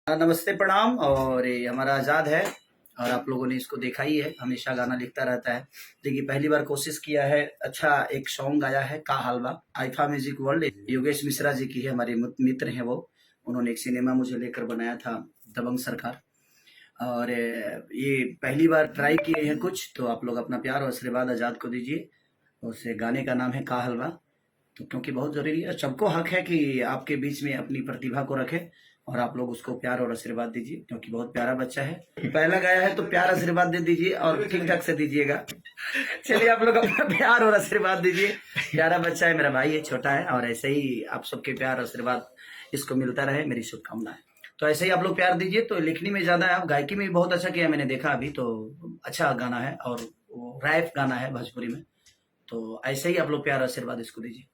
नमस्ते प्रणाम। और ये हमारा आज़ाद है और आप लोगों ने इसको देखा ही है, हमेशा गाना लिखता रहता है। देखिए पहली बार कोशिश किया है, अच्छा एक सॉन्ग गाया है का हलवा। IIFA music world Yogesh Mishra ji की है, हमारे मित्र हैं वो। उन्होंने एक सिनेमा मुझे लेकर बनाया था, दबंग सरकार। और ये पहली बार ट्राई किए हैं कुछ, तो आप लोग अपना प्यार और आशीर्वाद आज़ाद को दीजिए। उस गाने का नाम है का हलवा। तो क्योंकि बहुत ज़रूरी है, सबको हक है कि आपके बीच में अपनी प्रतिभा को रखे और आप लोग उसको प्यार और आशीर्वाद दीजिए, क्योंकि बहुत प्यारा बच्चा है। पहला गाया है तो प्यार आशीर्वाद दे दीजिए और ठीक ठाक से दीजिएगा। चलिए आप लोग अपना प्यार और आशीर्वाद दीजिए। प्यारा बच्चा है, मेरा भाई है, छोटा है, और ऐसे ही आप सबके प्यार आशीर्वाद इसको मिलता रहे, मेरी शुभकामनाएं। तो ऐसे ही आप लोग प्यार दीजिए। तो लिखने में ज़्यादा है, आप गायकी में भी बहुत अच्छा किया, मैंने देखा अभी तो। अच्छा गाना है और रैप गाना है भोजपुरी में। तो ऐसे ही आप लोग प्यार आशीर्वाद इसको दीजिए।